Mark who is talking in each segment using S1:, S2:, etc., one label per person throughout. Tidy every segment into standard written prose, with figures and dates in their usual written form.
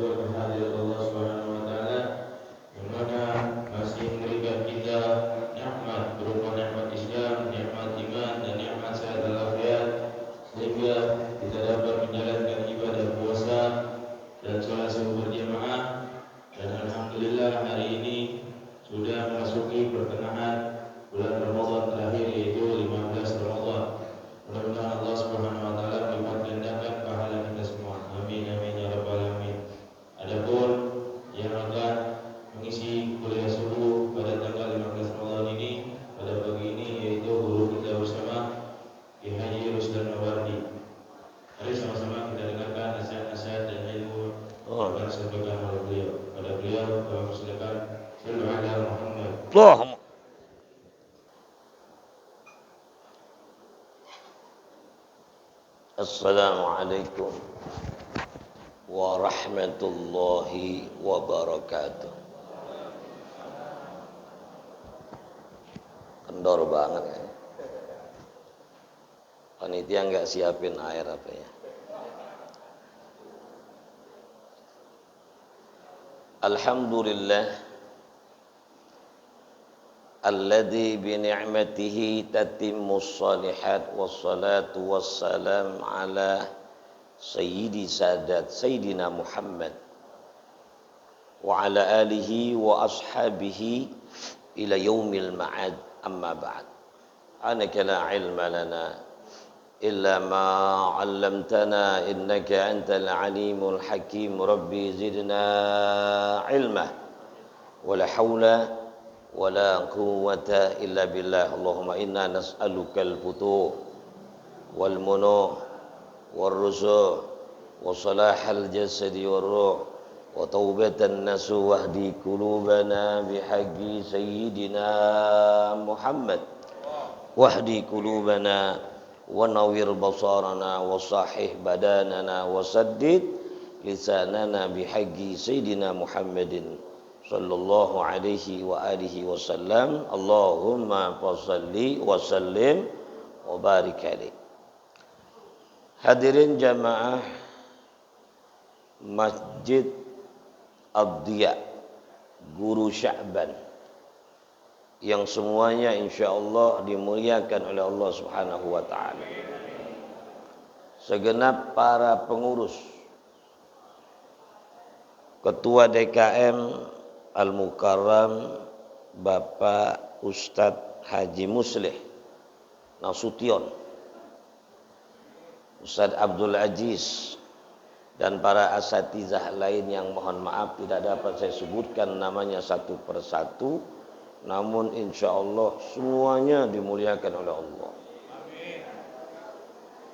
S1: bersyukur kehadirat Allah Subhanahu wa taala yang mana masih memberikan kita nikmat berupa nikmat Islam, nikmat iman dan nikmat sehat walafiat sehingga kita dapat menjalankan ibadah puasa dan sholat subuh berjamaah. Dan alhamdulillah hari ini sudah memasuki pertengahan bulan Ramadan terakhir, yaitu 15 Ramadan. Mudah-mudahan Allah Subhanahu wa taala melipat gandakan pahala kita semua. Amin amin ya rabbal alamin. Adapun yang akan mengisi kuliah subuh pada tanggal 15 Ramadan ini pada pagi ini yaitu guru kita bersama Ki Haji Rusdan Mawardi. Mari sama-sama kita dengarkan nasihat-nasihat dan ilmu yang akan disampaikan oleh beliau. Pada beliau kami persilakan. Sallallahu alaihi Muhammad.
S2: Allahumma. Assalamualaikum warahmatullahi wabarakatuh. Kendor banget ya. Panitia nggak siapin air apa ya? Alhamdulillah alladzi bi ni'matihi tatimmus shalihat wassalatu wassalam ala sayyidi sadat sayyidina Muhammad wa ala alihi wa ashabihi ila yaumil ma'ad, amma ba'd. Anaka la ilma lana illa ma 'allamtana innaka antal alimul hakim. Rabbi zidna ilma wala haula wala quwwata illa billah. Allahumma inna nas'aluka al-futuh wal munuh wal ruzuq wa salahal jasadi wal ruh wa taubatan nasu wahdi qulubana bihaqqi sayyidina Muhammad wahdi qulubana wa nawwir basarana wa sahih badanana wa saddid lisanana bihaqqi sayyidina Muhammadin sallallahu alaihi wa alihi wasallam. Allahumma fassalli wa sallim wa barik alaihi. Hadirin jamaah Masjid Ad-Diya Guru Sya'ban yang semuanya insyaallah dimuliakan oleh Allah Subhanahu wa taala. Segenap para pengurus, Ketua DKM Al-Mukarram Bapak Ustadz Haji Muslih Nasution, Ustadz Abdul Aziz, dan para asatizah lain yang mohon maaf tidak dapat saya sebutkan namanya satu persatu, namun insya Allah semuanya dimuliakan oleh Allah.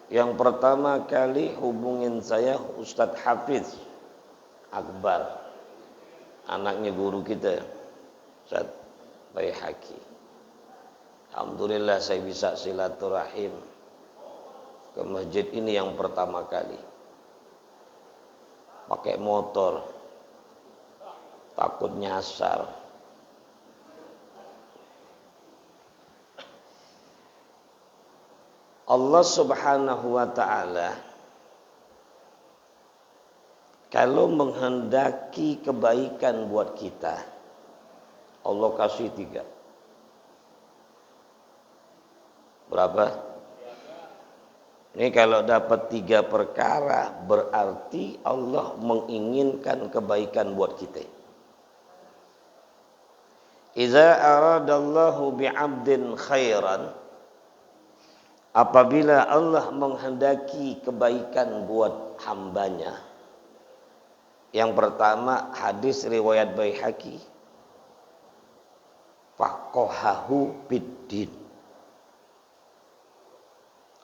S2: Yang pertama kali hubungin saya Ustadz Hafiz Akbar, anaknya guru kita Ustadz Baihaqi. Alhamdulillah saya bisa silaturahim ke masjid ini yang pertama kali. Pakai motor, takut nyasar. Allah Subhanahu wa ta'ala kalau menghendaki kebaikan buat kita, Allah kasih 3. Berapa? Ini kalau dapat 3 perkara berarti Allah menginginkan kebaikan buat kita. Iza aradallahu bi'abdin khairan, apabila Allah menghendaki kebaikan buat hambanya. Yang pertama hadis riwayat Baihaqi, faqahahu biddin.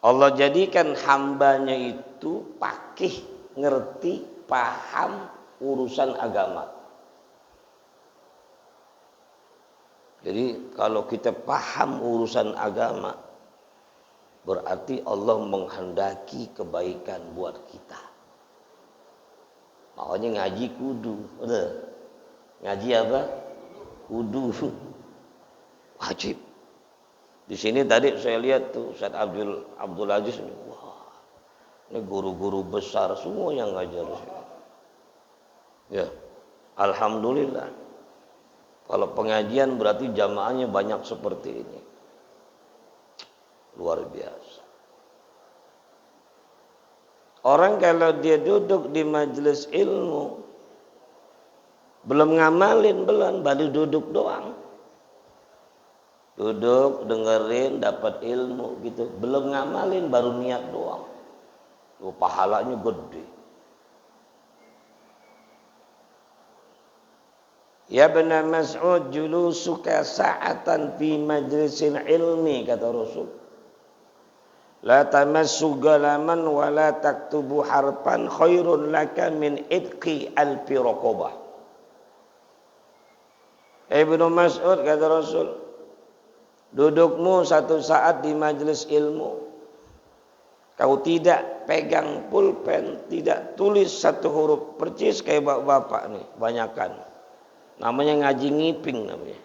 S2: Allah jadikan hambanya itu faqih, ngerti, paham urusan agama. Jadi kalau kita paham urusan agama, berarti Allah menghendaki kebaikan buat kita. Makanya ngaji kudu, betul? Ngaji apa? Kudu, wajib. Di sini tadi saya lihat tuh Ustaz Abdul Aziz ini, wah, ini guru-guru besar semua yang ngajar di sini. Ya, alhamdulillah. Kalau pengajian berarti jamaahnya banyak seperti ini. Luar biasa. Orang kalau dia duduk di majelis ilmu, belum ngamalin, baru duduk doang. Duduk, dengerin, dapat ilmu gitu. Belum ngamalin, baru niat doang. Tuh, pahalanya gede. Ya benar Mas'ud, julusuka sa'atan fi majlisin ilmi, kata Rasul. La tamassu galaman wa la taktubu harfan khairun laka min idqi alfi raqabah. Ibnu Mas'ud, kata Rasul, dudukmu satu saat di majelis ilmu, kau tidak pegang pulpen, tidak tulis satu huruf, percis kayak bapak-bapak nih, banyakan. Namanya ngaji ngiping namanya.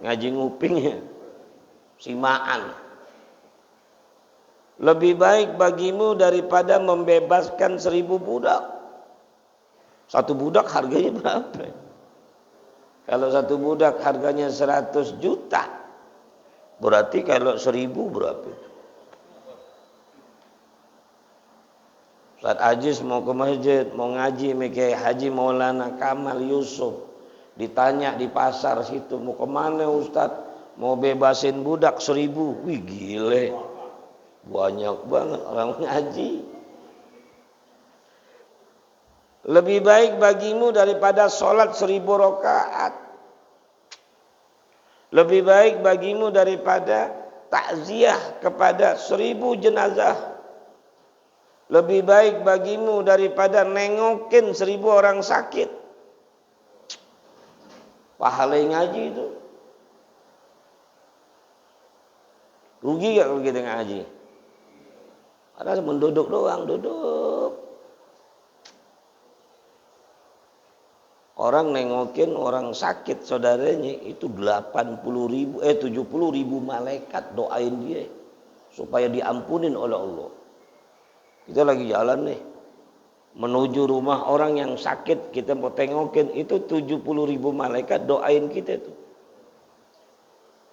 S2: Ngaji nguping ya. Simaan. Lebih baik bagimu daripada membebaskan 1000 budak. Satu budak harganya berapa? Kalau satu budak harganya 100 juta. Berarti kalau 1000 berapa itu? Ustaz Aziz mau ke masjid, mau ngaji, mikir Haji Maulana Kamal Yusuf. Ditanya di pasar situ, mau kemana Ustaz? Mau bebasin budak 1000. Wih gile. Banyak banget orang ngaji. Lebih baik bagimu daripada sholat 1000 rakaat. Lebih baik bagimu daripada takziah kepada 1000 jenazah. Lebih baik bagimu daripada nengokin 1000 orang sakit. Pahala ngaji itu. Rugi gak kalau kita ngaji? Ada menduduk doang, duduk. Orang nengokin orang sakit saudaranya itu 70.000 malaikat doain dia supaya diampunin oleh Allah. Kita lagi jalan nih menuju rumah orang yang sakit, kita mau tengokin, itu 70.000 malaikat doain kita tuh.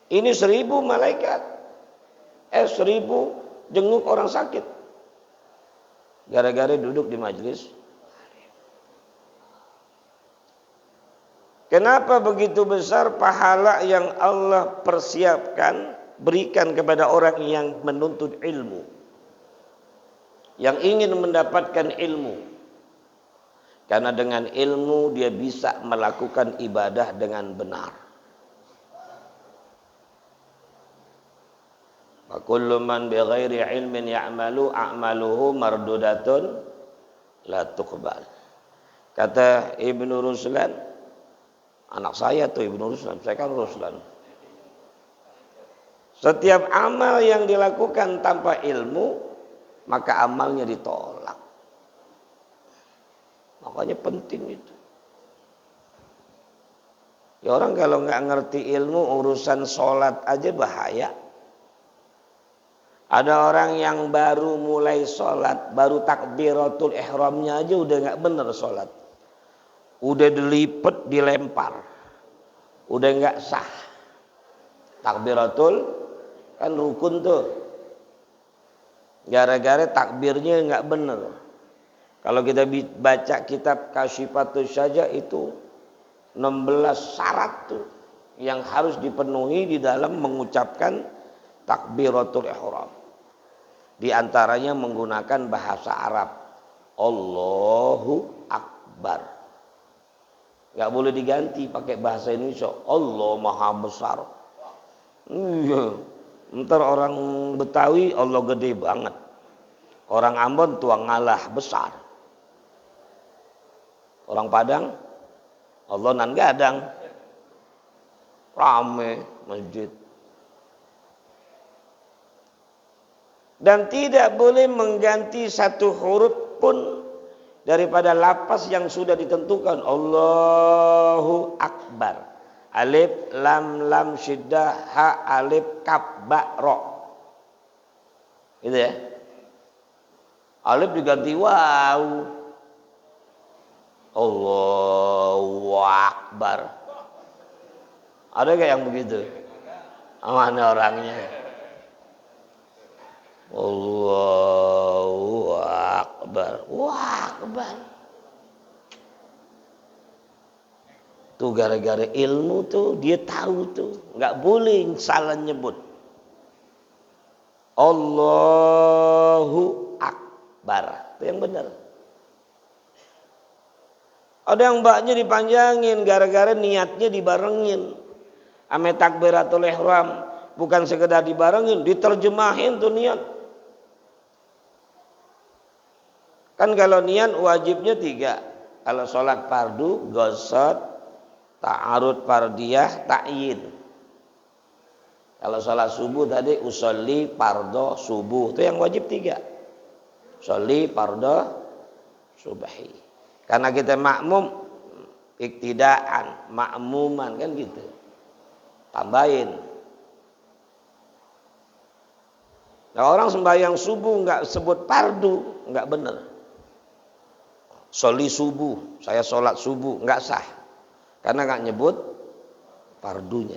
S2: Ini 1000 malaikat, 1000 jenguk orang sakit. Gara-gara duduk di majelis. Kenapa begitu besar pahala yang Allah persiapkan, berikan kepada orang yang menuntut ilmu, yang ingin mendapatkan ilmu? Karena dengan ilmu dia bisa melakukan ibadah dengan benar. Wa kullu man bighairi ilmin ya'malu a'maluhu mardudatun la tuqbal. Kata Ibnu Ruslan, anak saya tuh Ibnu Ruslan, saya kan Ruslan. Setiap amal yang dilakukan tanpa ilmu, maka amalnya ditolak. Makanya penting itu. Ya orang kalau nggak ngerti ilmu, urusan sholat aja bahaya. Ada orang yang baru mulai sholat, baru takbiratul ihramnya aja udah nggak bener sholat. Udah dilipet, dilempar. Udah nggak sah. Takbiratul kan rukun tuh. Gara-gara takbirnya nggak bener. Kalau kita baca kitab Kasyifatus Saja itu 16 syarat tuh yang harus dipenuhi di dalam mengucapkan takbiratul ihram. Di antaranya menggunakan bahasa Arab. Allahu Akbar. Gak boleh diganti pakai bahasa Indonesia. Allah Maha Besar. Iya. Ntar orang Betawi Allah gede banget. Orang Ambon tuang ngalah besar. Orang Padang Allah nan gadang. Rame masjid. Dan tidak boleh mengganti satu huruf pun daripada lafaz yang sudah ditentukan. Allahu Akbar. Alif, lam, lam, syiddah, ha, alif, kaf, ba, ro. Gitu ya. Alif diganti waw. Allah Akbar. Ada gak yang begitu? Mana orangnya? Allahu Akbar. Wah, Akbar. Tuh gara-gara ilmu tuh dia tahu tuh nggak boleh salah nyebut. Allahu Akbar. Itu yang benar. Ada yang mbaknya dipanjangin gara-gara niatnya dibarengin. Ame takbiratul ihram bukan sekedar dibarengin, diterjemahin tuh niat. Kan kalau niat wajibnya 3. Kalau sholat fardu, gosot, ta'arud fardiyah, ta'yin. Kalau sholat subuh tadi usolli fardo subuh, itu yang wajib 3. Usolli fardo subahi. Karena kita makmum, iktidaan, makmuman kan gitu. Tambahin. Nah, orang sembahyang subuh nggak sebut fardu, nggak benar. Soli subuh, saya sholat subuh, nggak sah. Karena nggak nyebut fardunya.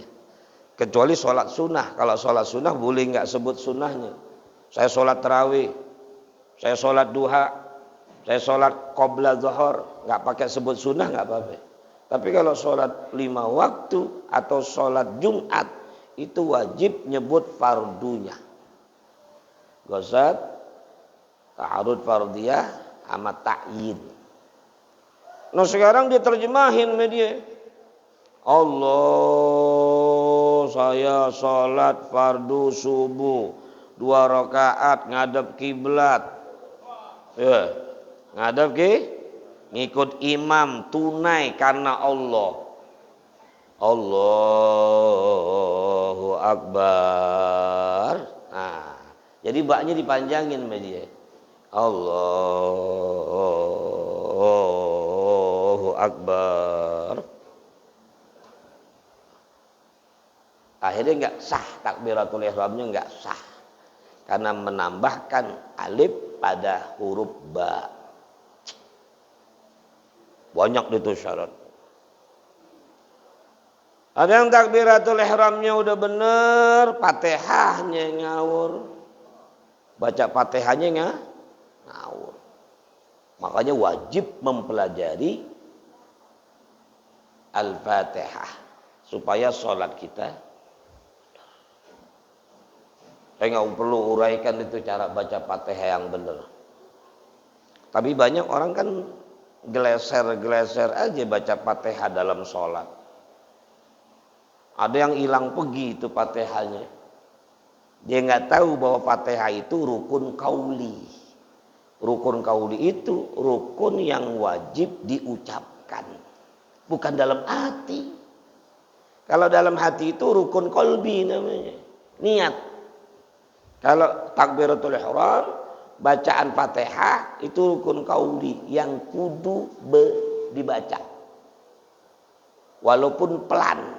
S2: Kecuali sholat sunnah. Kalau sholat sunnah boleh nggak sebut sunnahnya. Saya sholat tarawih, saya sholat duha, saya sholat qabla zuhur, nggak pakai sebut sunnah nggak apa-apa. Tapi kalau sholat 5 waktu atau sholat Jumat itu wajib nyebut fardunya. Gosat, ta'arud fardiyah, sama ta'yin. Nah sekarang dia terjemahin media. Allah, saya sholat fardu subuh 2 rakaat ngadep kiblat. Ya, ngadep ngikut imam tunai karena Allah. Allahu Akbar. Nah, jadi baknya dipanjangin media. Allahu Akbar. Akhirnya nggak sah, takbiratul ihramnya nggak sah karena menambahkan alif pada huruf ba. Banyak itu syarat. Ada yang takbiratul ihramnya udah bener, Fatihahnya ngawur. Baca Fatihahnya ngawur. Makanya wajib mempelajari Al-Fatihah supaya sholat kita. Saya nggak perlu uraikan itu cara baca Fatihah yang benar. Tapi banyak orang kan geleser-geleser aja baca Fatihah dalam sholat. Ada yang hilang pergi itu Fatihahnya. Dia nggak tahu bahwa Fatihah itu rukun qauli. Rukun qauli itu rukun yang wajib diucapkan, bukan dalam hati. Kalau dalam hati itu rukun qalbi namanya, niat. Kalau takbiratul ihram, bacaan Fatihah itu rukun qauli yang kudu dibaca. Walaupun pelan.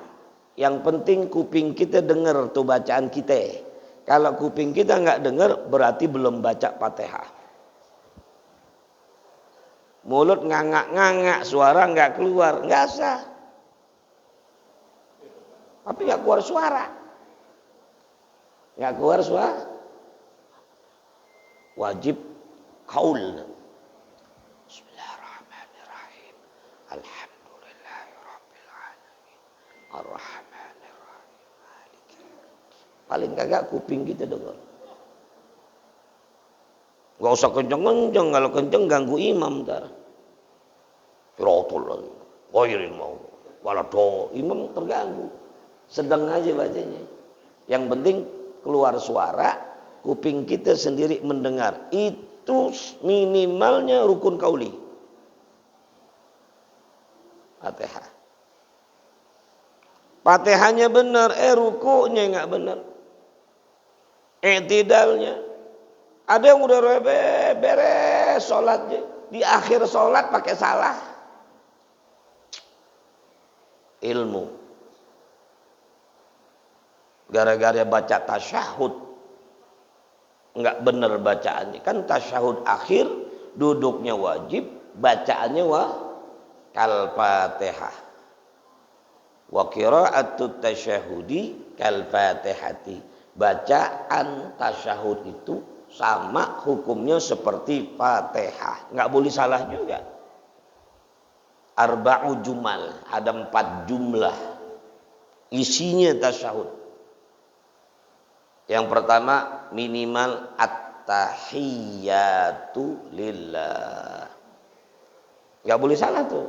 S2: Yang penting kuping kita dengar tuh bacaan kita. Kalau kuping kita nggak dengar berarti belum baca Fatihah. Mulut ngangak-ngangak, suara nggak keluar, nggak sah. Tapi nggak keluar suara. Nggak keluar suara. Wajib qaul. Bismillahirrahmanirrahim. Alhamdulillahirabbil alamin. Arrahmanirrahim. Paling kagak kuping kita dengar. Gak usah kenceng-kenceng, kalau kenceng ganggu imam ntar. Siratul ghairil maghdubi waladhdallin, imam terganggu. Sedang aja bacanya. Yang penting keluar suara, kuping kita sendiri mendengar. Itu minimalnya rukun qauli. Fatihah. Fatihahnya benar, rukunya nggak benar. I'tidalnya. Ada yang udah beres sholatnya, di akhir sholat pakai salah. Ilmu. Gara-gara baca tasyahud, nggak benar bacaannya. Kan tasyahud akhir, duduknya wajib, bacaannya kal-Fatihah. Wa qira'atut tasyahudi kal Fatihati. Bacaan tasyahud itu sama hukumnya seperti Fatihah. Enggak boleh salah juga. Arba'u jumal, ada 4 jumlah isinya tasyahud. Yang pertama minimal at-tahiyyatu lillah. Enggak boleh salah tuh.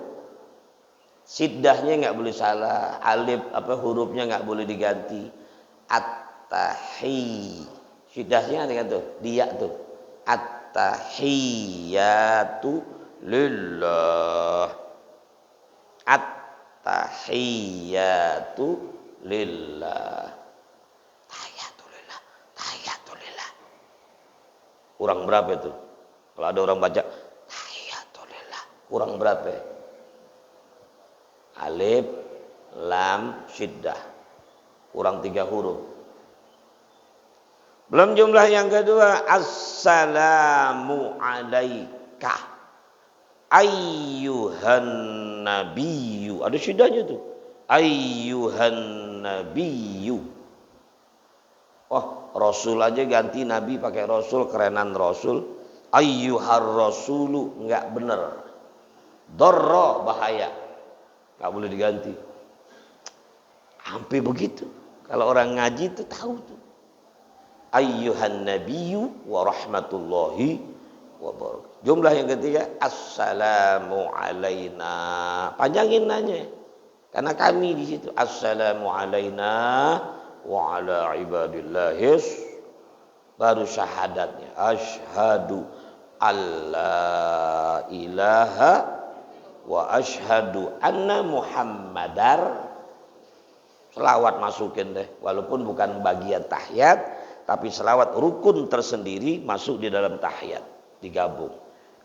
S2: Siddahnya enggak boleh salah, alif hurufnya enggak boleh diganti. At-tahiyy. Siddahnya ada tuh, dia tuh. At-tahiyyatu lillah. At-tahiyyatu lillah. Tahiyatulillah, tahiyatulillah. Kurang berapa itu? Kalau ada orang baca tahiyatulillah, kurang berapa? Alif, lam, syiddah. Kurang 3 huruf. Belum jumlah yang kedua, assalamu alaika ayyuhan nabiyyu. Ada syiddahnya tuh. Ayyuhan nabiyyu. Oh, rasul aja ganti nabi pakai rasul, kerenan rasul. Ayyuhar rasulu enggak bener. Darra, bahaya. Enggak boleh diganti. Hampir begitu. Kalau orang ngaji itu tahu tuh. Ayyuhan nabiyyu wa rahmatullahi wa barakatuh. Jumlah yang ketiga, assalamu alaina. Panjangin nanya. Karena kami di situ. Assalamu alaina wa ala ibadillahis. Baru syahadatnya. Asyhadu alla ilaha wa asyhadu anna muhammadar. Selawat masukin deh. Walaupun bukan bagian tahiyat, tapi selawat rukun tersendiri masuk di dalam tahiyat. Digabung.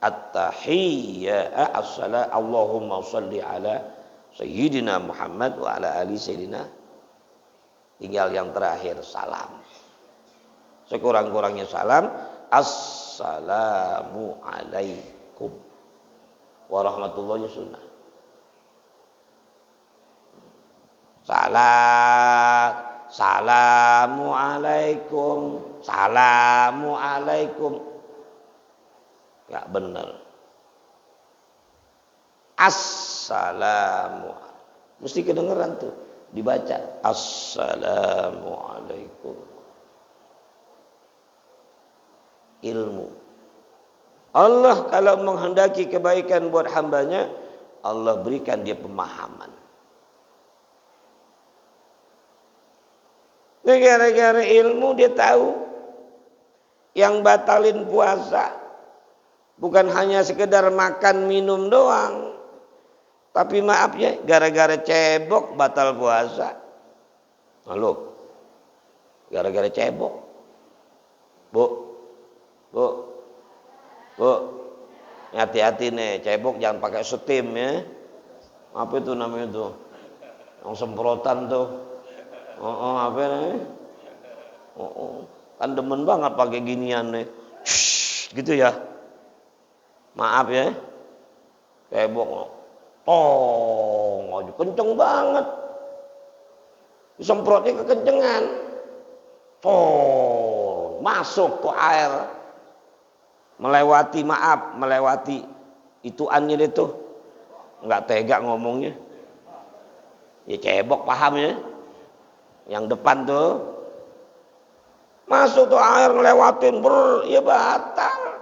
S2: At-tahiyyah as-salat Allahumma shalli ala sayyidina Muhammad wa ala ali sayyidina. Tinggal yang terakhir salam. Sekurang-kurangnya salam. Assalamu alaikum warahmatullahi sunnah. Salamu alaikum. Salamu alaikum. Enggak benar. Assalamu. Mesti kedengeran tuh. Dibaca. Assalamu alaikum. Ilmu. Allah kalau menghendaki kebaikan buat hambanya, Allah berikan dia pemahaman. Gara-gara ilmu dia tahu yang batalin puasa bukan hanya sekedar makan minum doang, tapi maaf ya, gara-gara cebok batal puasa. Halo, gara-gara cebok, bu, hati-hati nih, cebok jangan pakai steam ya. Apa itu namanya tuh, yang semprotan tuh. Apa namanya? Kan demen banget pakai ginian nih. Gitu ya. Maaf ya. Cebok. Kenceng banget. Disemprotnya kekencengan. Masuk ke air. Melewati ituannya itu. Enggak tega ngomongnya. Ya cebok paham ya. Yang depan tuh masuk tuh air ngelewatin ya batal.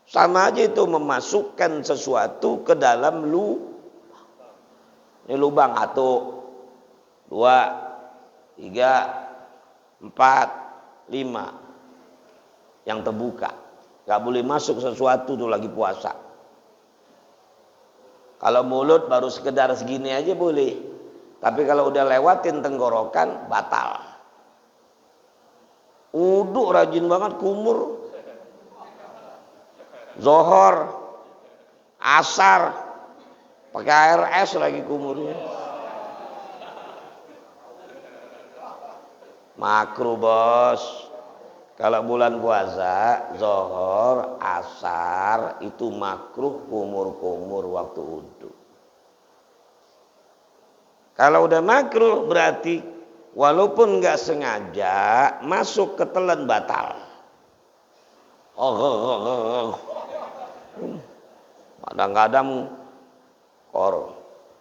S2: Sama aja itu memasukkan sesuatu ke dalam ini lubang 1, 2, 3, 4, 5 yang terbuka. Gak boleh masuk sesuatu tuh lagi puasa. Kalau mulut baru sekedar segini aja boleh. Tapi kalau udah lewatin tenggorokan batal. Uduk rajin banget kumur. Zohor, asar, pakai air es lagi kumurnya. Makruh bos. Kalau bulan puasa, zohor, asar itu makruh kumur-kumur waktu uduk. Kalau udah makruh berarti walaupun nggak sengaja masuk ke telan batal. Kadang-kadang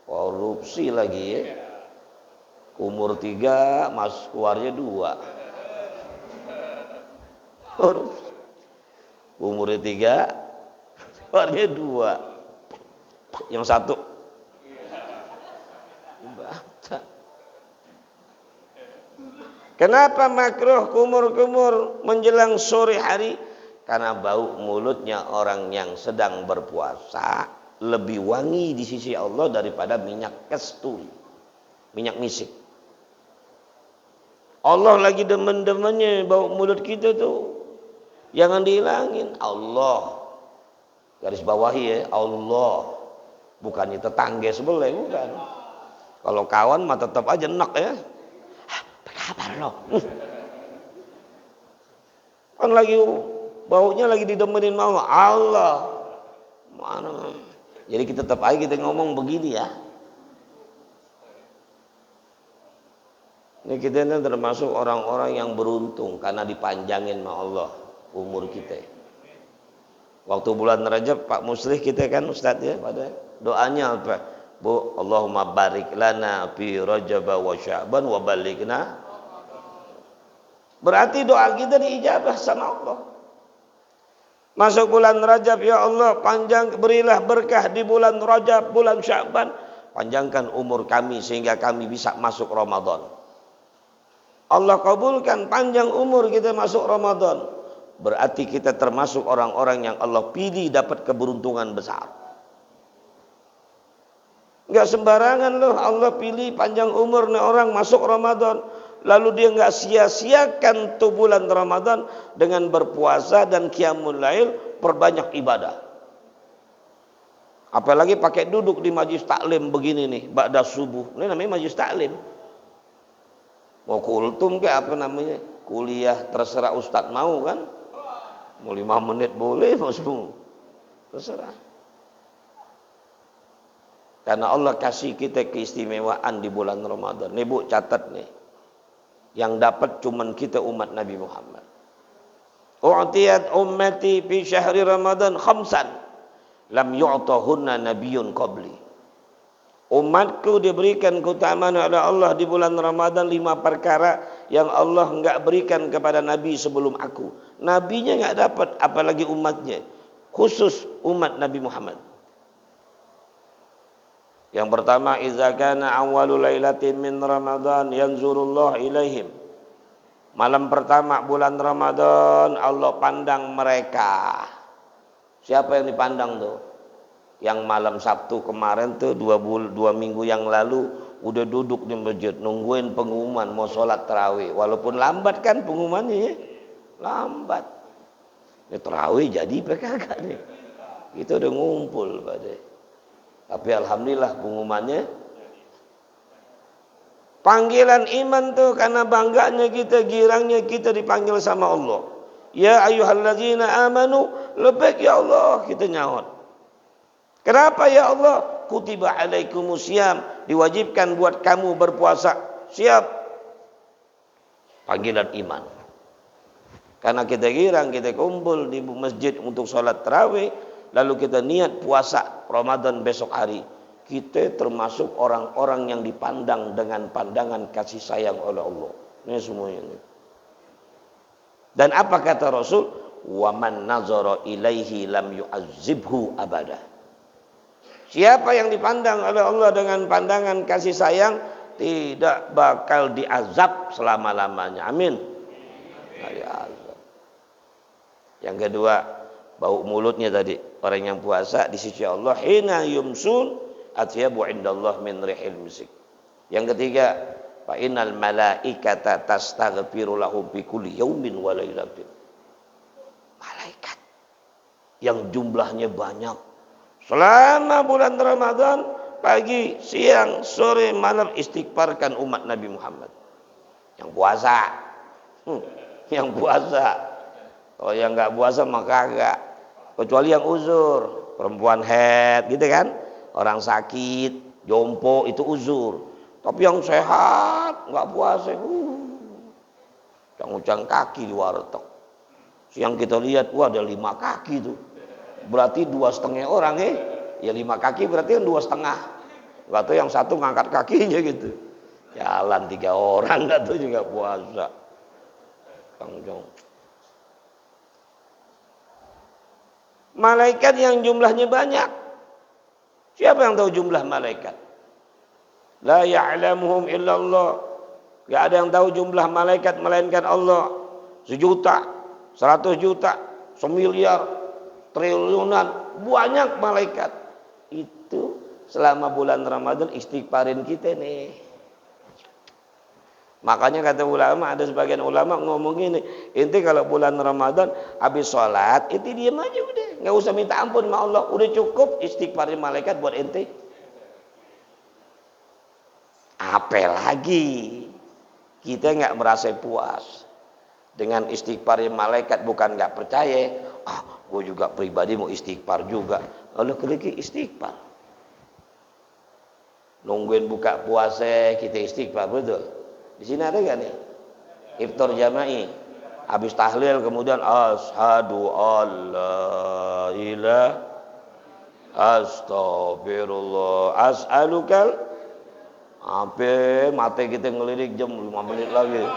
S2: korupsi lagi ya. Umur 3, mas keluarnya 2. Umurnya 3, keluarnya 2. Yang satu baca. Kenapa makruh kumur-kumur menjelang sore hari? Karena bau mulutnya orang yang sedang berpuasa lebih wangi di sisi Allah daripada minyak kasturi, minyak misik. Allah lagi demen-demennya bau mulut kita tuh. Jangan dihilangin. Allah. Garis bawahi ya, Allah. Bukannya tetangga sebelah, bukan. Kalau kawan mah tetap aja enak ya. Apa kabar lo? Kan lagi baunya lagi didemenin mau Allah. Mana? Jadi kita tetap aja kita ngomong begini ya. Ini kita ini termasuk orang-orang yang beruntung karena dipanjangin sama Allah umur kita. Waktu bulan Rajab Pak Muslih kita kan Ustadz ya pada doanya apa? Bu, Allahumma barik lana fi Rajab wa Sya'ban wa balighna. Berarti doa kita diijabah sama Allah. Masuk bulan Rajab, ya Allah berilah berkah di bulan Rajab, bulan Sya'ban. Panjangkan umur kami sehingga kami bisa masuk Ramadan. Allah kabulkan panjang umur kita masuk Ramadan. Berarti kita termasuk orang-orang yang Allah pilih dapat keberuntungan besar. Enggak sembarangan loh Allah pilih panjang umur nih orang masuk Ramadan. Lalu dia enggak sia-siakan tuh bulan Ramadan dengan berpuasa dan qiyamul lail, perbanyak ibadah. Apalagi pakai duduk di majlis taklim begini nih, ba'da subuh. Ini namanya majlis taklim. Mau kultum ke apa namanya? Kuliah terserah ustadz mau kan? Mau 5 menit boleh, mau 10. Terserah. Karena Allah kasih kita keistimewaan di bulan Ramadan. Nih Bu, catat nih. Yang dapat cuman kita umat Nabi Muhammad. U'tiyat ummati fi syahri Ramadan khamsan lam yu'tahunna nabiyyun qabli. Umatku diberikan keutamaan oleh Allah di bulan Ramadan 5 perkara yang Allah enggak berikan kepada Nabi sebelum aku. Nabinya enggak dapat, apalagi umatnya. Khusus umat Nabi Muhammad. Yang pertama, idza kana awwalu lailatin min Ramadan yanzurullah ilaihim. Malam pertama bulan Ramadan Allah pandang mereka. Siapa yang dipandang tuh? Yang malam Sabtu kemarin tuh 2 minggu yang lalu udah duduk di masjid nungguin pengumuman mau sholat tarawih. Walaupun lambat kan pengumumannya ya. Lambat. Ini tarawih jadi PKK nih. Itu udah ngumpul pada. Tapi alhamdulillah pengumumannya. Panggilan iman tuh karena bangganya kita, girangnya kita dipanggil sama Allah. Ya ayyuhalladzina amanu, labbaik ya Allah, kita nyaut. Kenapa ya Allah? Kutiba alaikumusiyam, diwajibkan buat kamu berpuasa. Siap. Panggilan iman. Karena kita girang, kita kumpul di masjid untuk sholat tarawih, lalu kita niat puasa Ramadan besok hari. Kita termasuk orang-orang yang dipandang dengan pandangan kasih sayang oleh Allah. Ini semuanya. Dan apa kata Rasul? Wa man nazara ilaihi lam yu'azzibhu abada. Siapa yang dipandang oleh Allah dengan pandangan kasih sayang tidak bakal diazab selama-lamanya. Amin. Yang kedua, bau mulutnya tadi. Orang yang puasa di sisi Allah hina yumsun atyabu indallah min rihil misik. Yang ketiga, fa innal malaikata tastaghfiru lahu bi kulli yaumin wa lailatin. Malaikat yang jumlahnya banyak selama bulan Ramadan, pagi, siang, sore, malam istighfarkan umat Nabi Muhammad. Yang puasa. Yang puasa. Kalau yang enggak puasa mah kagak. Kecuali yang uzur, perempuan haid gitu kan, orang sakit, jompo itu uzur. Tapi yang sehat nggak puasa, ucang-ucang kaki di warteg. Siang kita lihat, wah ada 5 kaki tuh. Berarti 2,5 orang ya 5 kaki berarti kan 2,5. Nggak tahu yang satu ngangkat kakinya gitu. Jalan 3 orang nggak tahu juga puasa. Kang Jong. Malaikat yang jumlahnya banyak. Siapa yang tahu jumlah malaikat? La ya'lamuhum illallah. Gak ada yang tahu jumlah malaikat melainkan Allah. 1 juta, 100 juta, 1 miliar, triliunan, banyak malaikat. Itu selama bulan Ramadan istighfarin kita nih. Makanya kata ulama, ada sebagian ulama ngomong gini, inti kalau bulan Ramadan habis sholat, inti diam aja udah, nggak usah minta ampun sama Allah, udah cukup istighfarin malaikat buat inti. Apalagi kita nggak merasa puas dengan istighfarin malaikat, bukan nggak percaya, gue juga pribadi mau istighfar juga, lalu keliki istighfar. Nungguin buka puasa kita istighfar, betul? Di sini ada gak nih? Iftar jama'i. Habis tahlil kemudian asyhadu alla ilaha astagfirullah as'alukal. Apa mati kita ngelirik jam 5 menit lagi.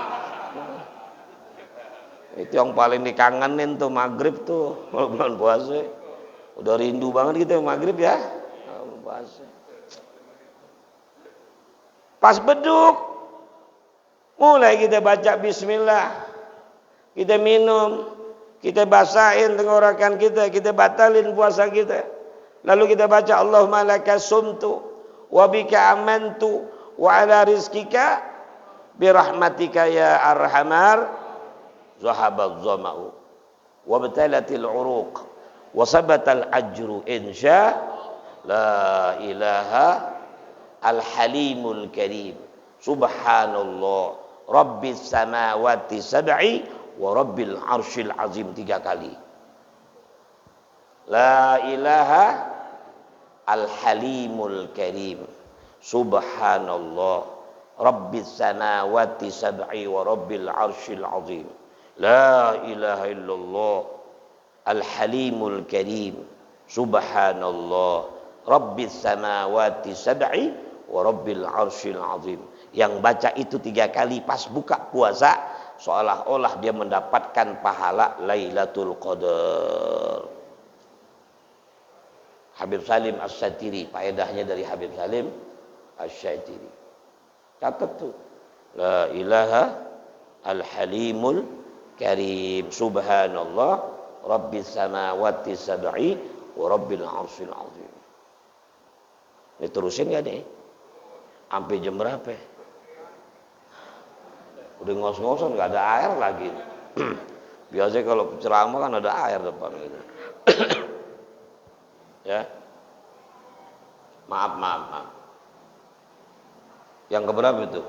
S2: Itu yang paling dikangenin tuh maghrib tuh bulan puasa. Udah rindu banget kita maghrib ya. Puasa. Pas beduk mulai kita baca bismillah, kita minum, kita basahin tenggorokan kita batalin puasa kita. Lalu kita baca Allahumma laka sumtu wa bika amantu wa ala rizkika birahmatika ya arhamar zahabal zama'u wa batalatil uruq wa sabatal ajru insya la ilaha al halimul karim subhanallah Rabbis samawati sab'i wa rabbil arsyil azim 3 kali. La ilaha al halimul karim subhanallah Rabbis samawati sab'i wa rabbil arsyil azim. La ilaha illallah al halimul karim subhanallah Rabbis samawati sab'i wa rabbil arsyil azim. Yang baca itu 3 kali pas buka puasa, seolah-olah dia mendapatkan pahala Lailatul Qadar. Habib Salim Asy-Syatiri, faedahnya dari Habib Salim Asy-Syatiri. Catat tuh. La ilaha al-halimul karim subhanallah rabbis samawati sab'i wa rabbil arsyil azim. Ini terusin gak nih? Sampai jam berapa? Udah ngos-ngosan, nggak ada air lagi. Biasanya kalau ceramah kan ada air depan gitu. Ya, maaf. Yang keberapa itu?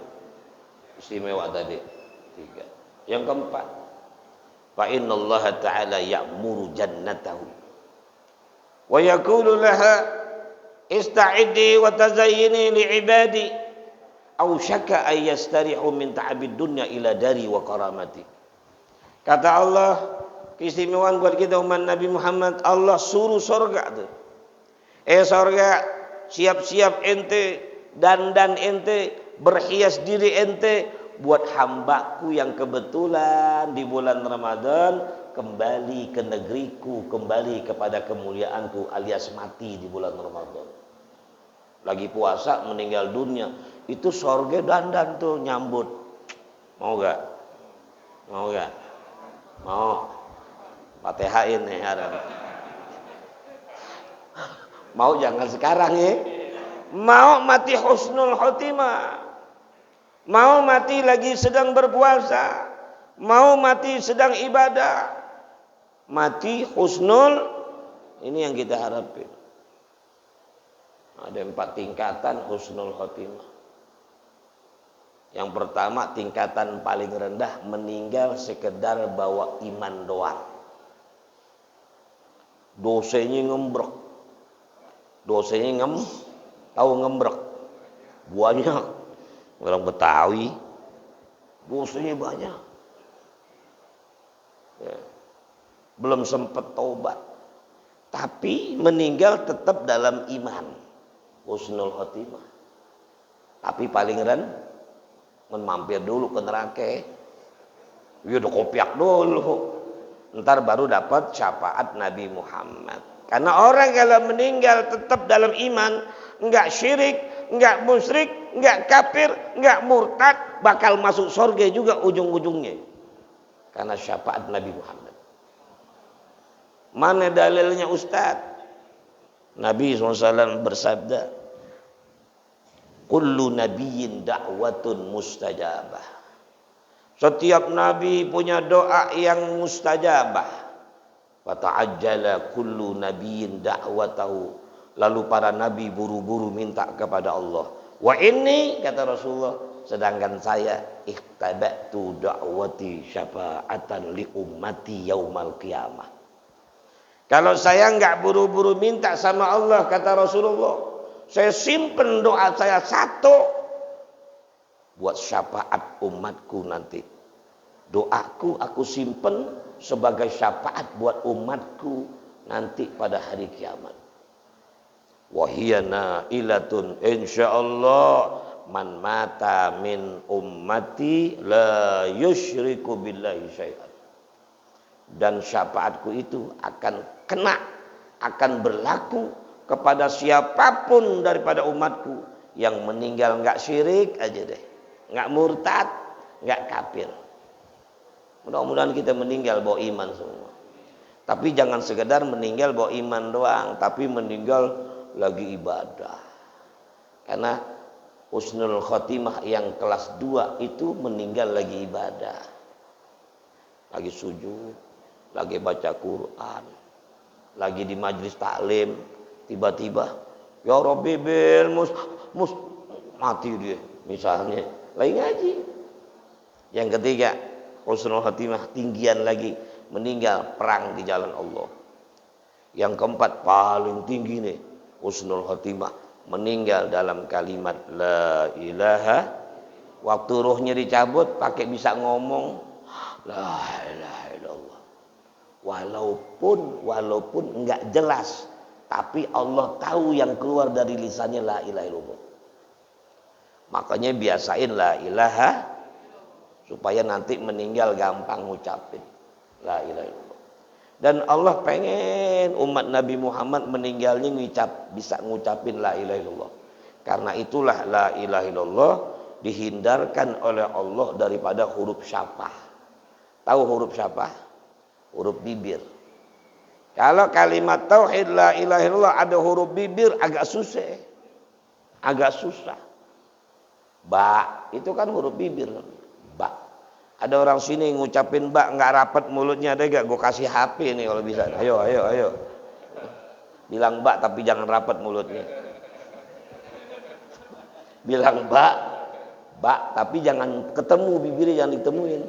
S2: Istimewa tadi 3. Yang keempat, fa innallaha ta'ala ya'muru jannatahu wa yaqulu laha ista'iddi wa tazayyini li'ibadi au syaka ay yastarihu min ta'abid dunya ila dari wa karamati. Kata Allah, keistimewaan buat kita umat Nabi Muhammad, Allah suruh surga tuh. Surga, siap-siap ente, dandan ente, berhias diri ente buat hambaku yang kebetulan di bulan Ramadan kembali ke negeriku, kembali kepada kemuliaanku alias mati di bulan Ramadan. Lagi puasa meninggal dunia, itu sorga dandan tuh nyambut. Mau gak? Mau. Fatehain nih ada. Mau jangan sekarang ya. Mau mati husnul khotimah. Mau mati lagi sedang berpuasa. Mau mati sedang ibadah. Mati husnul, ini yang kita harapin. Ada 4 tingkatan husnul khotimah. Yang pertama, tingkatan paling rendah, meninggal sekedar bawa iman doang. Dosanya ngembrek. Tahu ngembrek? Banyak. Orang Betawi dosanya banyak. Ya. Belum sempat taubat. Tapi meninggal tetap dalam iman. Husnul khotimah. Tapi paling mampir dulu ke neraka. Ya udah kopiak dulu. Ntar baru dapat syafaat Nabi Muhammad. Karena orang kalau meninggal tetap dalam iman, enggak syirik, enggak musyrik, enggak kafir, enggak murtad, bakal masuk surga juga ujung-ujungnya. Karena syafaat Nabi Muhammad. Mana dalilnya Ustaz? Nabi SAW bersabda, kullu nabiyyin da'watun mustajabah. Setiap nabi punya doa yang mustajabah. Fata'ajjala kullu nabiyyin da'watahu. Lalu para nabi buru-buru minta kepada Allah. Wa inni, kata Rasulullah, sedangkan saya ihtabatu da'wati syafa'atan li ummati yaumal qiyamah. Kalau saya enggak buru-buru minta sama Allah, kata Rasulullah, saya simpen doa saya satu buat syafaat umatku nanti. Doaku aku simpen sebagai syafaat buat umatku nanti pada hari kiamat. Wahiyana ilatun insyaallah man mata min ummati la yusyriku billahi syai'an. Dan syafaatku itu akan berlaku kepada siapapun daripada umatku yang meninggal enggak syirik aja deh. Enggak murtad, enggak kafir. Mudah-mudahan kita meninggal bawa iman semua. Tapi jangan sekedar meninggal bawa iman doang, tapi meninggal lagi ibadah. Karena husnul khotimah yang kelas 2 itu meninggal lagi ibadah. Lagi sujud, lagi baca Quran, lagi di majlis taklim, tiba-tiba ya Rabbi bil mus mati dia misalnya, lagi ngaji. Yang ketiga, husnul khotimah tinggian lagi, meninggal perang di jalan Allah. Yang keempat paling tinggi nih, husnul khotimah, meninggal dalam kalimat la ilaha. Waktu ruhnya dicabut pakai bisa ngomong la ilaha illallah. Walaupun enggak jelas, tapi Allah tahu yang keluar dari lisannya la ilaha illallah. Makanya biasain la ilaha supaya nanti meninggal gampang ngucapin la ilaha illallah. Dan Allah pengen umat Nabi Muhammad meninggalnya bisa ngucapin la ilaha illallah. Karena itulah la ilaha illallah dihindarkan oleh Allah daripada huruf syafah. Tahu huruf syafah? Huruf bibir. Kalau kalimat tauhid la ilaha illallah ada huruf bibir agak susah. Agak susah. Ba itu kan huruf bibir. Ba. Ada orang sini ngucapin ba enggak rapat mulutnya, ada enggak? Gue kasih HP nih kalau bisa. Ayo. Bilang ba tapi jangan rapat mulutnya. Bilang ba tapi jangan ketemu bibirnya, jangan ditemuin.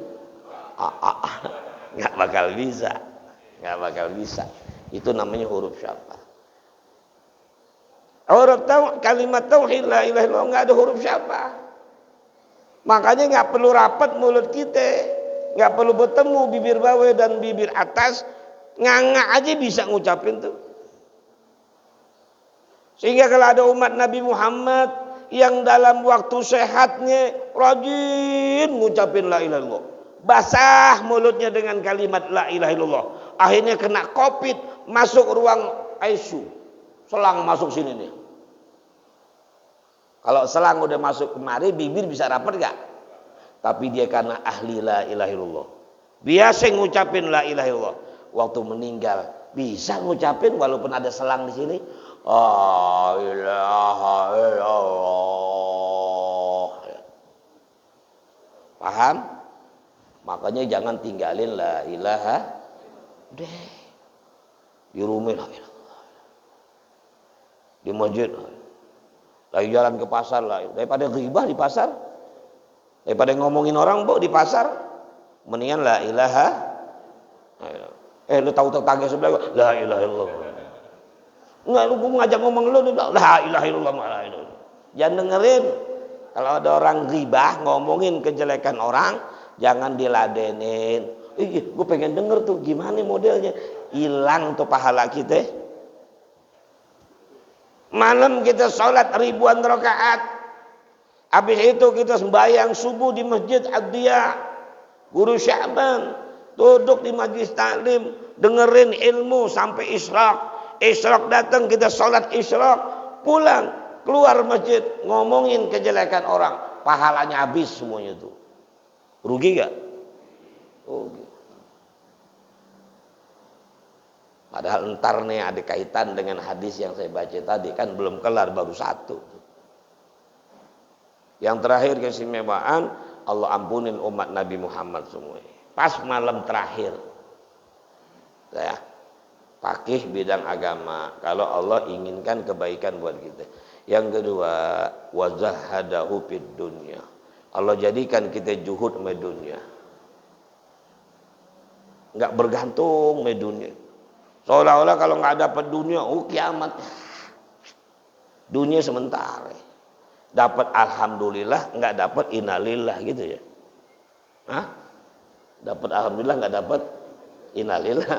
S2: Nggak bakal bisa. Itu namanya huruf syafah. Kalimat tauhid la ilaha illallah nggak ada huruf syafah. Makanya nggak perlu rapat mulut kita, nggak perlu bertemu bibir bawah dan bibir atas, nganga aja bisa ngucapin tuh. Sehingga kalau ada umat Nabi Muhammad yang dalam waktu sehatnya rajin ngucapin la ilaha illallah, basah mulutnya dengan kalimat la ilaha illallah, akhirnya kena covid, masuk ruang ICU, selang masuk sini nih. Kalau selang udah masuk kemari, bibir bisa rapat gak? Tapi dia karena ahli la ilaha illallah, biasa ngucapin la ilaha illallah, waktu meninggal bisa ngucapin walaupun ada selang di sini. La ilaha illallah. Paham? Makanya jangan tinggalin la ilaha deh. Di rumah la ilaha. Di masjid. Lagi jalan ke pasar lah. Daripada ghibah di pasar. Daripada ngomongin orang di pasar. Mendingan la ilaha. Lu tahu tetangga sebelah la ilaha illallah. Enggak, lu ngajak ngomong lu la ilaha illallah. Jangan dengerin. Kalau ada orang ghibah ngomongin kejelekan orang, jangan diladenin. Gue pengen denger tuh gimana modelnya. Hilang tuh pahala kita. Malam kita sholat ribuan rakaat. Habis itu kita sembahyang subuh di Masjid Ad-Diya. Guru Sya'ban duduk di majlis taklim, dengerin ilmu sampai isyraq. Isyraq datang kita sholat isyraq, pulang keluar masjid ngomongin kejelekan orang, pahalanya habis semuanya itu. Rugi gak? Rugi. Padahal entar nih ada kaitan dengan hadis yang saya baca tadi, kan belum kelar, baru satu. Yang terakhir keistimewaan, Allah ampunin umat Nabi Muhammad semuanya. Pas malam terakhir, saya pakih bidang agama. Kalau Allah inginkan kebaikan buat kita. Yang kedua, wazahadahu fid dunya. Allah jadikan kita juhud sama dunia. Enggak bergantung sama dunia. Seolah-olah kalau nggak dapat dunia, kiamat. Dunia sementara. Dapat alhamdulillah, nggak dapat innalillah gitu ya. Hah? Dapat alhamdulillah, nggak dapat innalillah.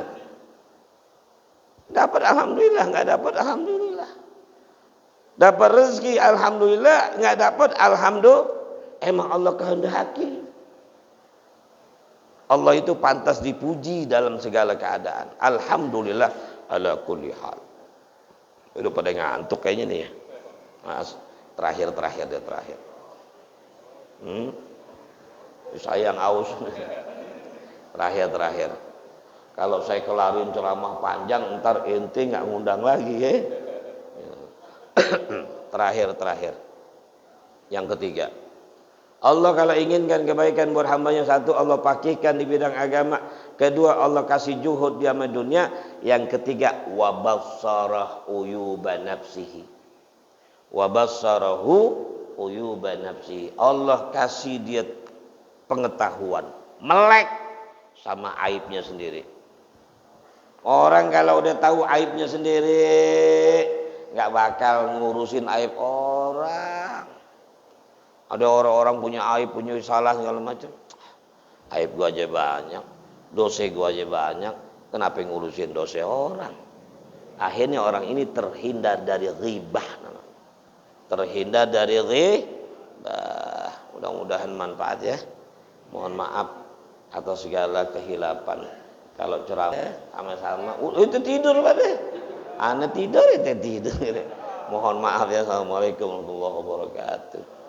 S2: Dapat alhamdulillah, nggak dapat alhamdulillah. Dapat rezeki alhamdulillah, nggak dapat alhamdulillah. Emang Allah kehendaki. Allah itu pantas dipuji dalam segala keadaan. Alhamdulillah ala kulli hal. Udah pada ngantuk kayaknya nih ya. Mas, terakhir. Saya yang aus. Terakhir. Kalau saya kelarin ceramah panjang, ntar ente nggak ngundang lagi ya. Terakhir. Yang ketiga. Allah kalau inginkan kebaikan buat hambanya, satu Allah pakihkan di bidang agama, kedua Allah kasih juhud di amal dunia, yang ketiga wabassarah uyuba nafsihi. Wabassarahu uyuba nafsihi. Allah kasih dia pengetahuan, melek sama aibnya sendiri. Orang kalau udah tahu aibnya sendiri, nggak bakal ngurusin aib orang. Ada orang-orang punya aib, punya salah segala macam. Aib gua aja banyak, dosa gua aja banyak, kenapa ngurusin dosa orang? Akhirnya orang ini terhindar dari ghibah. Terhindar dari ghibah. Mudah-mudahan manfaat ya. Mohon maaf atas segala kehilapan. Kalau ceramah sama-sama, itu tidur pada. Ana tidur itu tidur. Mohon maaf ya. Assalamualaikum warahmatullahi wabarakatuh.